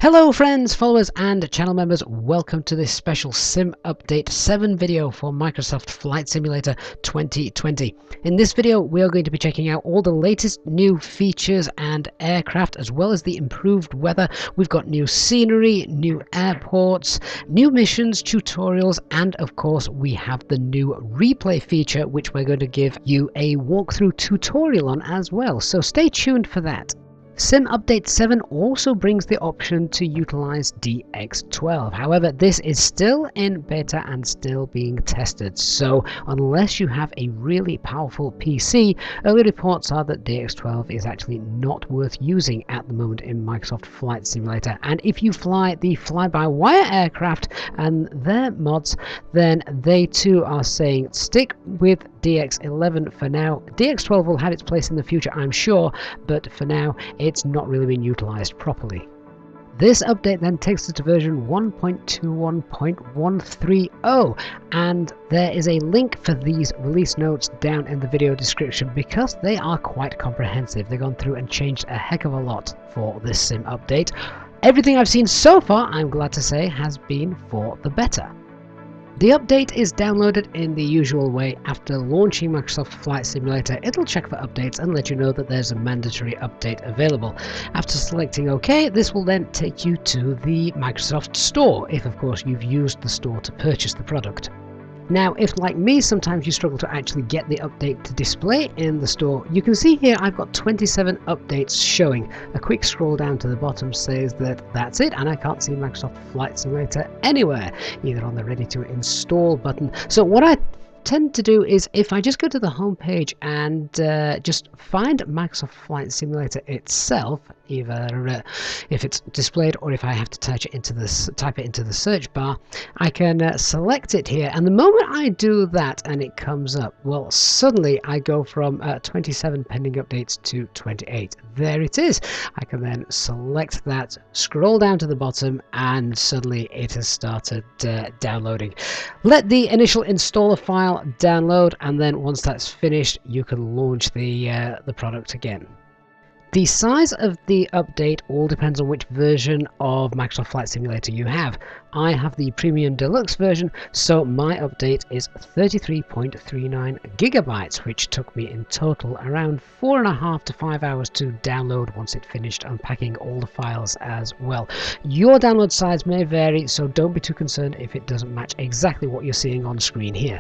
Hello friends, followers and channel members, welcome to this special Sim Update 7 video for Microsoft Flight Simulator 2020. In this video we are going to be checking out all the latest new features and aircraft as well as the improved weather. We've got new scenery, new airports, new missions, tutorials, and of course we have the new replay feature which we're going to give you a walkthrough tutorial on as well, so stay tuned for that. Sim Update 7 also brings the option to utilize DX12. However, this is still in beta and still being tested. So unless you have a really powerful PC, early reports are that DX12 is actually not worth using at the moment in Microsoft Flight Simulator. And if you fly the fly-by-wire aircraft and their mods, then they too are saying stick with DX11 for now. DX12 will have its place in the future, I'm sure, but for now it's not really been utilized properly. This update then takes us to version 1.21.130, and there is a link for these release notes down in the video description because they are quite comprehensive. They've gone through and changed a heck of a lot for this Sim update. Everything I've seen so far, I'm glad to say, has been for the better. The update is downloaded in the usual way. After launching Microsoft Flight Simulator, it'll check for updates and let you know that there's a mandatory update available. After selecting OK, this will then take you to the Microsoft Store, if of course you've used the store to purchase the product. Now, if like me, sometimes you struggle to actually get the update to display in the store, you can see here I've got 27 updates showing. A quick scroll down to the bottom says that that's it, and I can't see Microsoft Flight Simulator anywhere, either on the ready to install button. So what I tend to do is if I just go to the home page and just find Microsoft Flight Simulator itself, either if it's displayed or if I have to type it into the search bar, I can select it here, and the moment I do that and it comes up, well, suddenly I go from 27 pending updates to 28. There it is. I can then select that, scroll down to the bottom, and suddenly it has started downloading. Let the initial installer file download, and then once that's finished you can launch the product again. The size of the update all depends on which version of Microsoft Flight Simulator you have. I have the Premium Deluxe version, so my update is 33.39 gigabytes, which took me in total around 4.5 to 5 hours to download once it finished unpacking all the files as well. Your download size may vary, so don't be too concerned if it doesn't match exactly what you're seeing on screen here.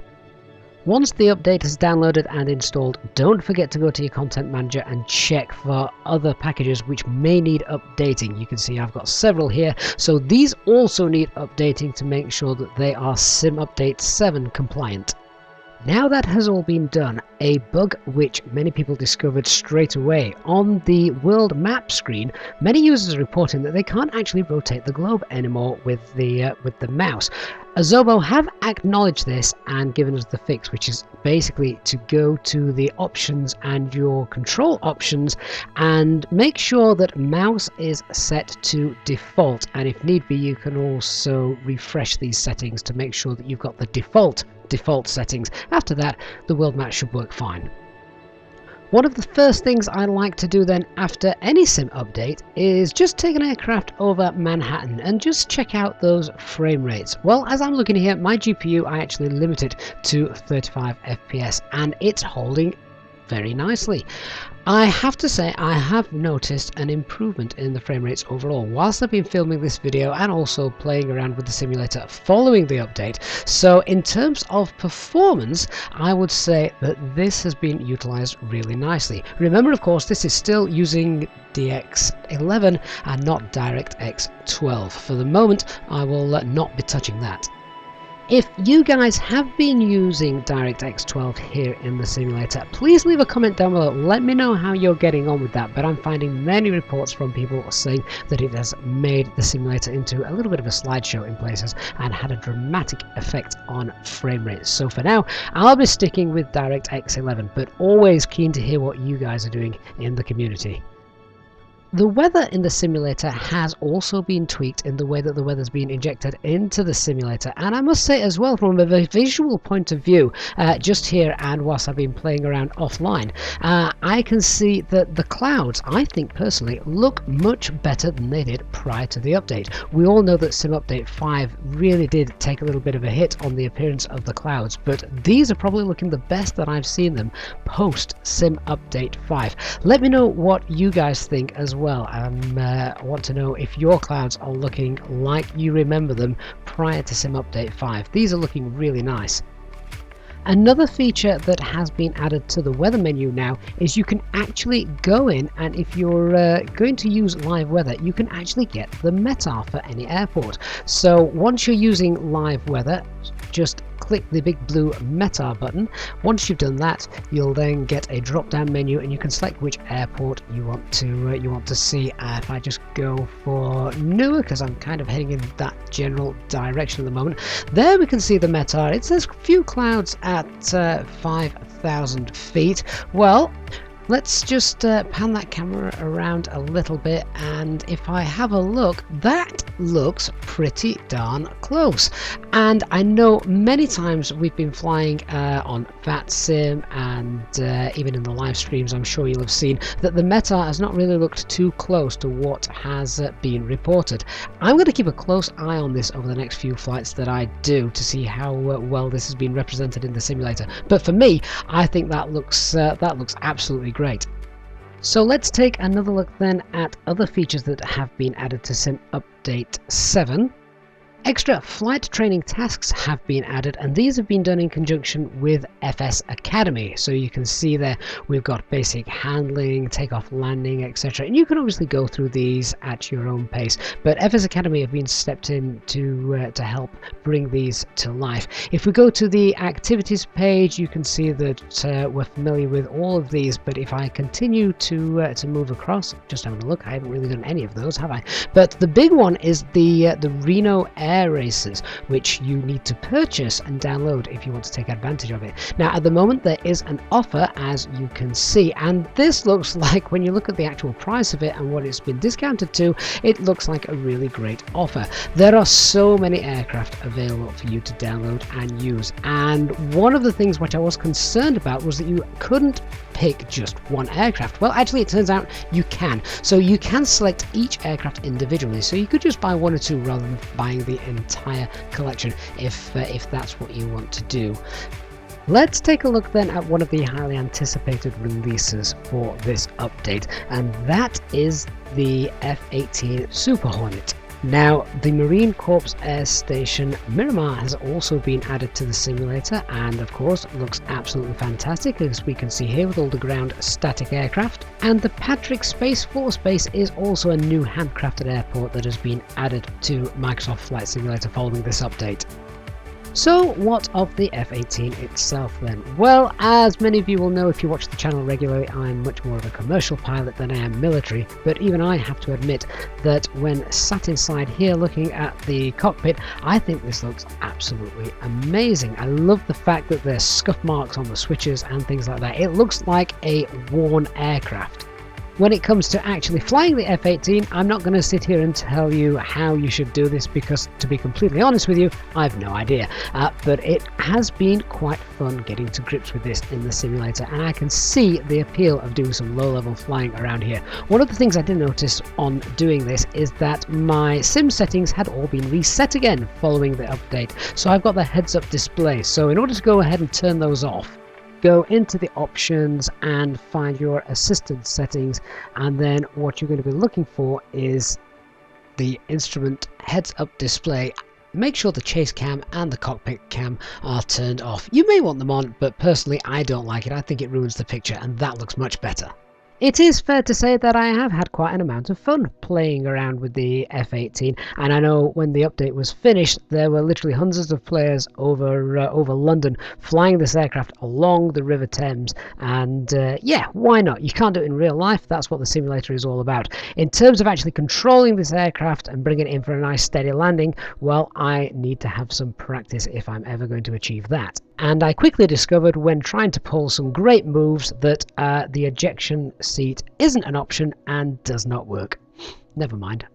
Once the update is downloaded and installed, don't forget to go to your content manager and check for other packages which may need updating. You can see I've got several here, so these also need updating to make sure that they are Sim Update 7 compliant. Now that has all been done, a bug which many people discovered straight away on the world map screen, many users are reporting that they can't actually rotate the globe anymore with the mouse. Azobo have acknowledged this and given us the fix, which is basically to go to the options and your control options and make sure that mouse is set to default, and if need be you can also refresh these settings to make sure that you've got the default settings. After that, the world map should work fine. One of the first things I like to do then after any Sim update is just take an aircraft over Manhattan and just check out those frame rates. Well, as I'm looking here, my GPU, I actually limit it to 35 FPS and it's holding very nicely. I have to say I have noticed an improvement in the frame rates overall whilst I've been filming this video and also playing around with the simulator following the update. So in terms of performance, I would say that this has been utilized really nicely. Remember, of course, this is still using DX11 and not DirectX 12. For the moment, I will not be touching that. If you guys have been using DirectX 12 here in the simulator, please leave a comment down below. Let me know how you're getting on with that, but I'm finding many reports from people saying that it has made the simulator into a little bit of a slideshow in places and had a dramatic effect on frame rates. So for now, I'll be sticking with DirectX 11, but always keen to hear what you guys are doing in the community. The weather in the simulator has also been tweaked in the way that the weather's been injected into the simulator, and I must say as well, from a visual point of view, just here and whilst I've been playing around offline, I can see that the clouds, I think personally, look much better than they did prior to the update. We all know that Sim Update 5 really did take a little bit of a hit on the appearance of the clouds, but these are probably looking the best that I've seen them post Sim Update 5. Let me know what you guys think as well. I want to know if your clouds are looking like you remember them prior to Sim Update 5. These are looking really nice. Another feature that has been added to the weather menu now is you can actually go in, and if you're going to use live weather, you can actually get the METAR for any airport. So once you're using live weather, just click the big blue METAR button. Once you've done that, you'll then get a drop down menu and you can select which airport you want to see. If I just go for Newark, because I'm kind of heading in that general direction at the moment, there we can see the METAR. It says few clouds at 5,000 feet. Well, let's just pan that camera around a little bit, and if I have a look, that looks pretty darn close. And I know many times we've been flying on VATSIM and even in the live streams, I'm sure you'll have seen that the METAR has not really looked too close to what has been reported. I'm going to keep a close eye on this over the next few flights that I do to see how well this has been represented in the simulator. But for me, I think that looks absolutely great. So let's take another look then at other features that have been added to Sim Update 7. Extra flight training tasks have been added, and these have been done in conjunction with FS Academy. So you can see there we've got basic handling, takeoff, landing, etc. And you can obviously go through these at your own pace, but FS Academy have been stepped in to help bring these to life. If we go to the activities page, you can see that we're familiar with all of these, but if I continue to move across, just having a look, I haven't really done any of those, have I? But the big one is the Reno Air Races, which you need to purchase and download if you want to take advantage of it. Now at the moment there is an offer, as you can see, and this looks like, when you look at the actual price of it and what it's been discounted to, it looks like a really great offer. There are so many aircraft available for you to download and use, and one of the things which I was concerned about was that you couldn't pick just one aircraft. Well, actually it turns out you can. So you can select each aircraft individually, so you could just buy one or two rather than buying the entire collection if that's what you want to do. Let's take a look then at one of the highly anticipated releases for this update, and that is the F-18 Super Hornet. Now, the Marine Corps Air Station Miramar has also been added to the simulator, and of course looks absolutely fantastic, as we can see here with all the ground static aircraft. And the Patrick Space Force Base is also a new handcrafted airport that has been added to Microsoft Flight Simulator following this update. So what of the F-18 itself then? Well, as many of you will know if you watch the channel regularly, I'm much more of a commercial pilot than I am military, but even I have to admit that when sat inside here looking at the cockpit, I think this looks absolutely amazing. I love the fact that there's scuff marks on the switches and things like that. It looks like a worn aircraft. When it comes to actually flying the F-18, I'm not going to sit here and tell you how you should do this, because to be completely honest with you, I've no idea. But it has been quite fun getting to grips with this in the simulator, and I can see the appeal of doing some low-level flying around here. One of the things I did notice on doing this is that my sim settings had all been reset again following the update. So I've got the heads-up display. So in order to go ahead and turn those off, go into the options and find your assisted settings, and then what you're going to be looking for is the instrument heads up display. Make sure the chase cam and the cockpit cam are turned off. You may want them on, but personally I don't like it. I think it ruins the picture, and that looks much better. It is fair to say that I have had quite an amount of fun playing around with the F-18, and I know when the update was finished there were literally hundreds of players over London flying this aircraft along the River Thames, and yeah, why not? You can't do it in real life. That's what the simulator is all about. In terms of actually controlling this aircraft and bringing it in for a nice steady landing, well, I need to have some practice if I'm ever going to achieve that. And I quickly discovered when trying to pull some great moves that the ejection seat isn't an option and does not work. Never mind.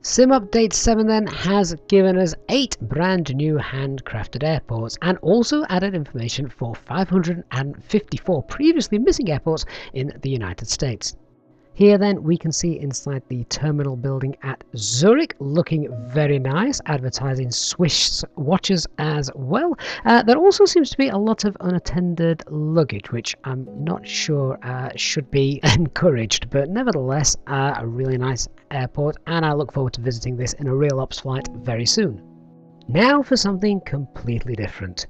Sim Update 7 then has given us 8 brand new handcrafted airports and also added information for 554 previously missing airports in the United States. Here then we can see inside the terminal building at Zurich, looking very nice, advertising Swiss watches as well. There also seems to be a lot of unattended luggage, which I'm not sure should be encouraged, but nevertheless a really nice airport, and I look forward to visiting this in a real ops flight very soon. Now for something completely different.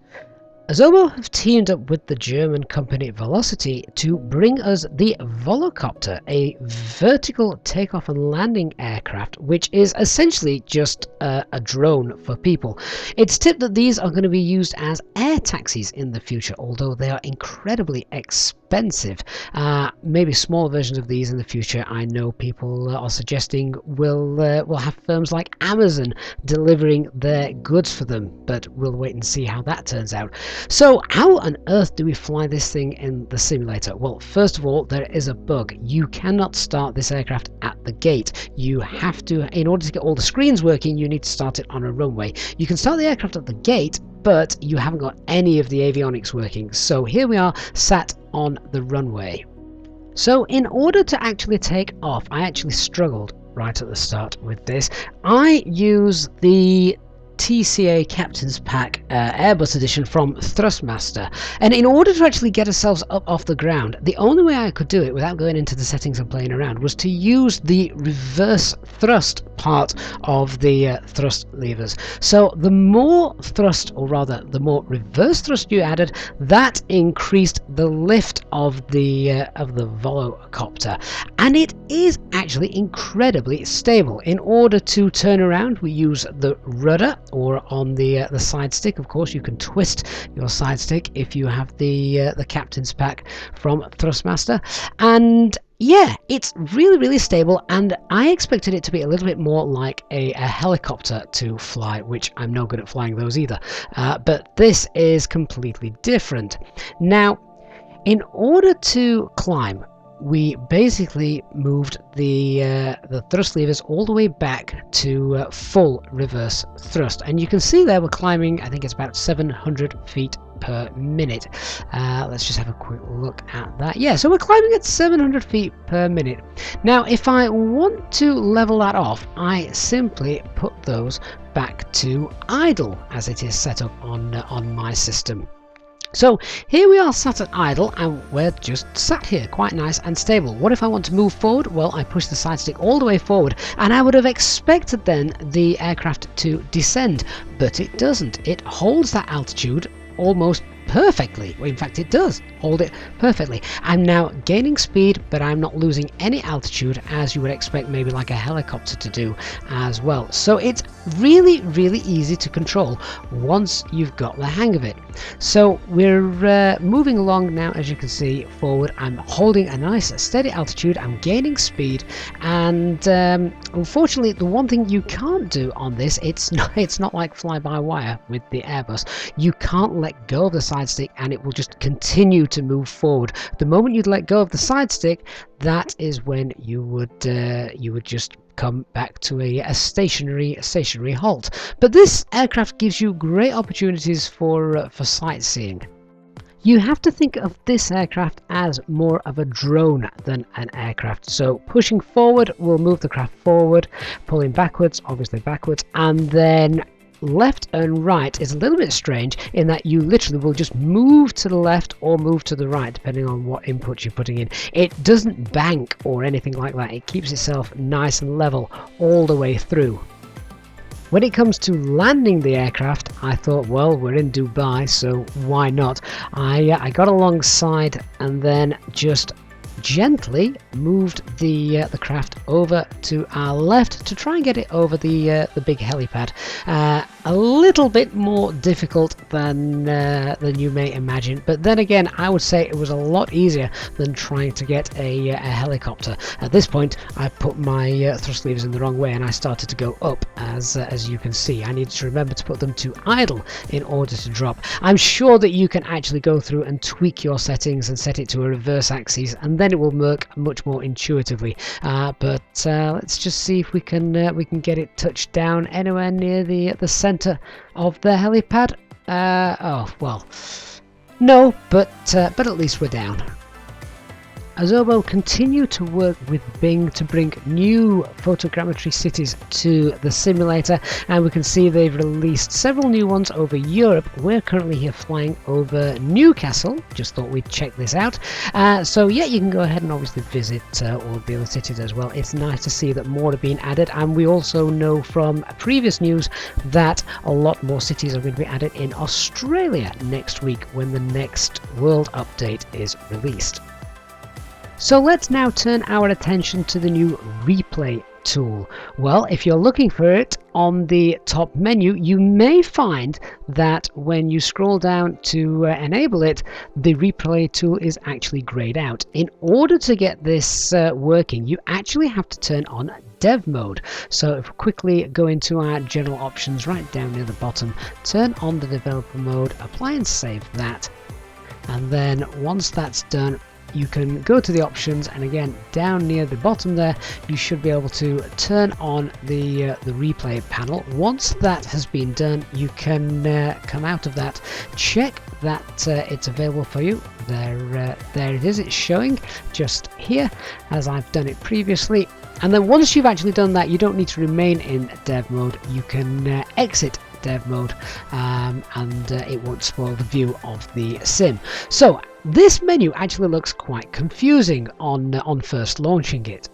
Azobo have teamed up with the German company Velocity to bring us the Volocopter, a vertical takeoff and landing aircraft, which is essentially just a drone for people. It's tipped that these are going to be used as air taxis in the future, although they are incredibly expensive. Maybe small versions of these in the future. I know people are suggesting will have firms like Amazon delivering their goods for them, but we'll wait and see how that turns out. So how on earth do we fly this thing in the simulator? Well, first of all, there is a bug. You cannot start this aircraft at the gate. You have to, in order to get all the screens working, you need to start it on a runway. You can start the aircraft at the gate, but you haven't got any of the avionics working. So here we are sat on the runway. So in order to actually take off, I actually struggled right at the start with this. I use the TCA Captain's Pack Airbus edition from Thrustmaster, and in order to actually get ourselves up off the ground, the only way I could do it without going into the settings and playing around was to use the reverse thrust part of the thrust levers. So the more thrust, or rather the more reverse thrust you added, that increased the lift of the Volocopter, and it is actually incredibly stable. In order to turn around, we use the rudder, or on the side stick. Of course, you can twist your side stick if you have the Captain's Pack from Thrustmaster, and yeah, it's really stable, and I expected it to be a little bit more like a helicopter to fly, which I'm no good at flying those either, but this is completely different. Now, in order to climb, we basically moved the thrust levers all the way back to full reverse thrust, and you can see there we're climbing, I think it's about 700 feet per minute. Let's just have a quick look at that. Yeah, so we're climbing at 700 feet per minute. Now if I want to level that off, I simply put those back to idle as it is set up on my system. So here we are sat at idle, and we're just sat here quite nice and stable. What if I want to move forward? Well, I push the side stick all the way forward, and I would have expected then the aircraft to descend, but it doesn't. It holds that altitude almost perfectly. Well, in fact, it does hold it perfectly. I'm now gaining speed, but I'm not losing any altitude, as you would expect maybe like a helicopter to do as well. So it's really easy to control once you've got the hang of it. So we're moving along now, as you can see, forward. I'm holding a nice steady altitude, I'm gaining speed, and unfortunately the one thing you can't do on this, it's not like fly-by-wire with the Airbus. You can't let go of the side stick and it will just continue to move forward. The moment you'd let go of the side stick, that is when you would just come back to a stationary halt. But this aircraft gives you great opportunities for sightseeing. You have to think of this aircraft as more of a drone than an aircraft. So pushing forward will move the craft forward, pulling backwards, obviously backwards, and then left and right is a little bit strange in that you literally will just move to the left or move to the right depending on what input you're putting in. It doesn't bank or anything like that. It keeps itself nice and level all the way through. When it comes to landing the aircraft, I thought, well, we're in Dubai, so why not? I got alongside and then just gently moved the craft over to our left to try and get it over the big helipad. A little bit more difficult than you may imagine, but then again, I would say it was a lot easier than trying to get a helicopter. At this point, I put my thrust levers in the wrong way and I started to go up, as you can see. I needed to remember to put them to idle in order to drop. I'm sure that you can actually go through and tweak your settings and set it to a reverse axis, and then it will work much more intuitively. But let's just see if we can get it touched down anywhere near the center of the helipad. Oh well, no, but at least we're down. Azobo continue to work with Bing to bring new photogrammetry cities to the simulator, and we can see they've released several new ones over Europe. We're currently here flying over Newcastle. Just thought we'd check this out. So yeah, you can go ahead and obviously visit all of the other cities as well. It's nice to see that more are being added, and we also know from previous news that a lot more cities are going to be added in Australia next week when the next world update is released. So let's now turn our attention to the new replay tool. Well, if you're looking for it on the top menu, you may find that when you scroll down to enable it, the replay tool is actually grayed out. In order to get this working, you actually have to turn on dev mode. So if we quickly go into our general options right down near the bottom, turn on the developer mode, apply and save that, and then once that's done, you can go to the options, and again down near the bottom there you should be able to turn on the replay panel. Once that has been done, you can come out of that, check that it's available for you. There it is, it's showing just here as I've done it previously. And then once you've actually done that, you don't need to remain in dev mode. You can exit dev mode and it won't spoil the view of the sim. So this menu actually looks quite confusing on first launching it.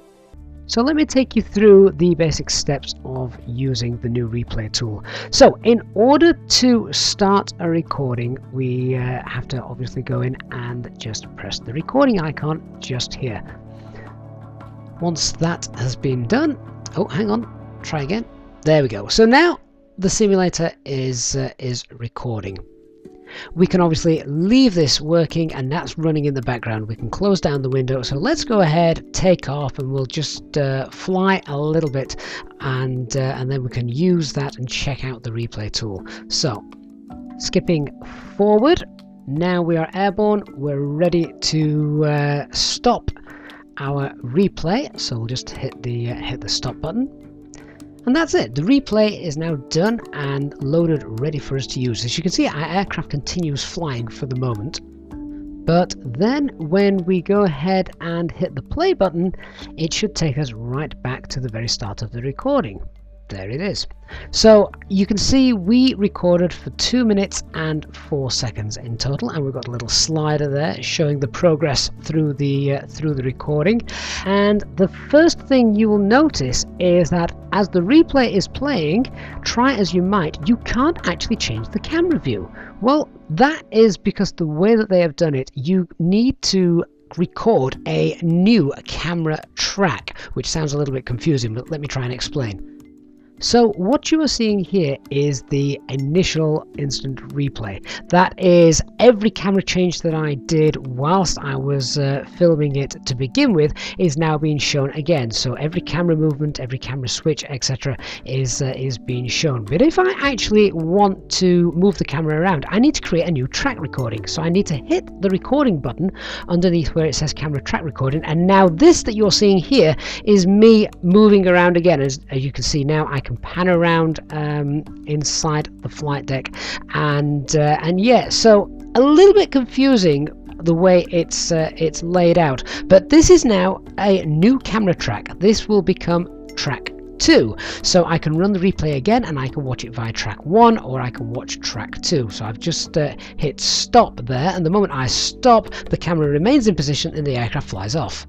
So let me take you through the basic steps of using the new replay tool. So in order to start a recording, we have to obviously go in and just press the recording icon just here. Once that has been done, oh hang on, try again. There we go. So now the simulator is recording. We can obviously leave this working, and that's running in the background. We can close down the window. So let's go ahead, take off, and we'll just fly a little bit, and then we can use that and check out the replay tool. So skipping forward, now we are airborne. We're ready to stop our replay. So we'll just hit the stop button. And that's it. The replay is now done and loaded, ready for us to use. As you can see, our aircraft continues flying for the moment. But then when we go ahead and hit the play button, it should take us right back to the very start of the recording. There it is. So you can see we recorded for 2 minutes and 4 seconds in total, and we've got a little slider there showing the progress through the recording. And the first thing you will notice is that as the replay is playing, try as you might, you can't actually change the camera view. Well, that is because the way that they have done it, you need to record a new camera track, which sounds a little bit confusing, but let me try and explain. So what you are seeing here is the initial instant replay. That is every camera change that I did whilst I was filming it to begin with is now being shown again. So every camera movement, every camera switch, etc. is being shown. But if I actually want to move the camera around, I need to create a new track recording. So I need to hit the recording button underneath where it says camera track recording. And now this that you're seeing here is me moving around again. As you can see now, I can pan around inside the flight deck, and yeah, so a little bit confusing the way it's laid out, but this is now a new camera track. This will become track 2, so I can run the replay again and I can watch it via track 1, or I can watch track 2. So I've just hit stop there, and the moment I stop, the camera remains in position and the aircraft flies off.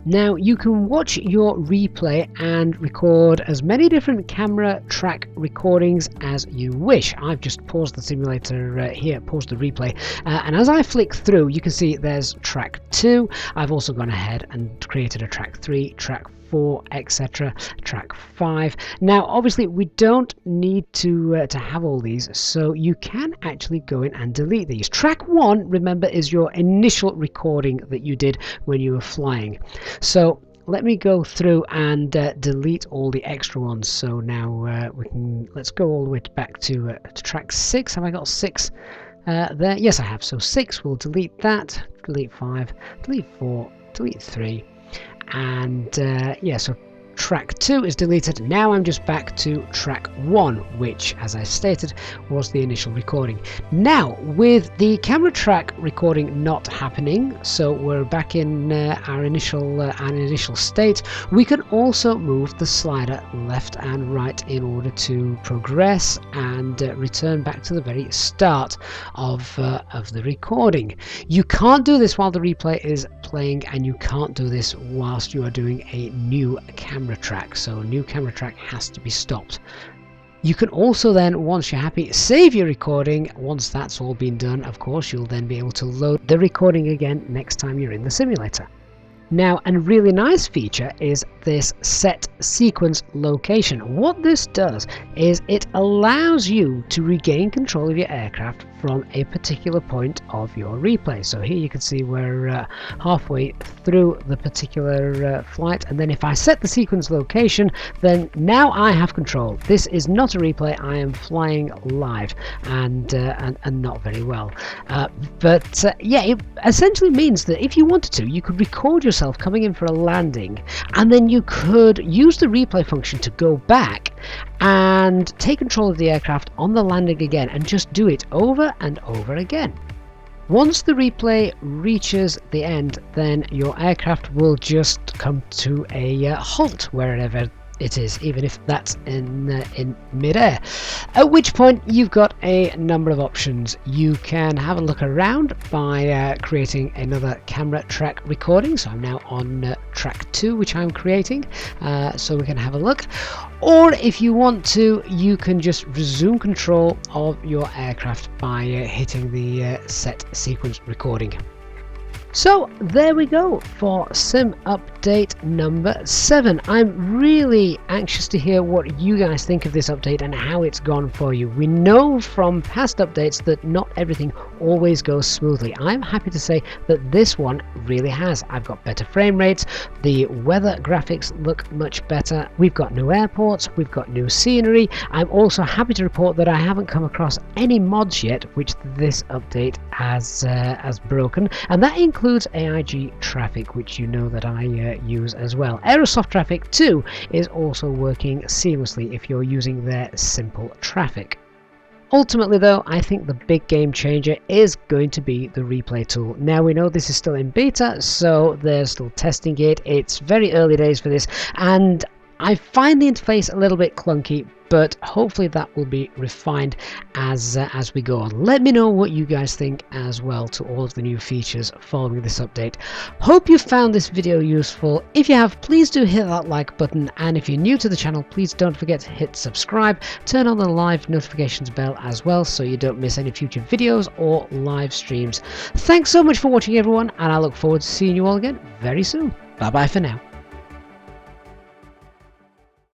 Now you can watch your replay and record as many different camera track recordings as you wish. I've just paused the simulator here, paused the replay, and as I flick through you can see there's track 2. I've also gone ahead and created a track 3, track 4, etc., track 5. Now obviously we don't need to have all these, so you can actually go in and delete these. Track 1, remember, is your initial recording that you did when you were flying. So let me go through and delete all the extra ones. So now let's go all the way back to track 6. Have I got 6 there? Yes, I have. So 6, we'll delete that, delete 5, delete 4, delete 3. And yeah, so track 2 is deleted. Now I'm just back to track 1, which, as I stated, was the initial recording. Now with the camera track recording not happening, so we're back in our initial state, we can also move the slider left and right in order to progress and return back to the very start of the recording. You can't do this while the replay is playing, and you can't do this whilst you are doing a new camera track, so a new camera track has to be stopped. You can also then, once you're happy, save your recording. Once that's all been done, of course, you'll then be able to load the recording again next time you're in the simulator. Now, a really nice feature is this set sequence location. What this does is it allows you to regain control of your aircraft from a particular point of your replay. So here you can see we're halfway through the particular flight, and then if I set the sequence location, then now I have control. This is not a replay, I am flying live and not very well. But yeah, it essentially means that if you wanted to, you could record yourself coming in for a landing, and then you could use the replay function to go back and take control of the aircraft on the landing again and just do it over and over again. Once the replay reaches the end, then your aircraft will just come to a halt wherever it is, even if that's in mid-air, at which point you've got a number of options. You can have a look around by creating another camera track recording. So I'm now on track 2, which I'm creating, so we can have a look. Or if you want to, you can just resume control of your aircraft by hitting the set sequence recording. So there we go for sim update number 7. I'm really anxious to hear what you guys think of this update and how it's gone for you. We know from past updates that not everything always goes smoothly. I'm happy to say that this one really has. I've got better frame rates, the weather graphics look much better, we've got new airports, we've got new scenery. I'm also happy to report that I haven't come across any mods yet which this update has broken, and that includes AIG Traffic, which you know that I use as well. Aerosoft Traffic 2 is also working seamlessly if you're using their simple traffic. Ultimately though, I think the big game changer is going to be the replay tool. Now we know this is still in beta, so they're still testing it. It's very early days for this, and I find the interface a little bit clunky, but hopefully that will be refined as we go on. Let me know what you guys think as well to all of the new features following this update. Hope you found this video useful. If you have, please do hit that like button, and if you're new to the channel, please don't forget to hit subscribe. Turn on the live notifications bell as well so you don't miss any future videos or live streams. Thanks so much for watching everyone, and I look forward to seeing you all again very soon. Bye bye for now.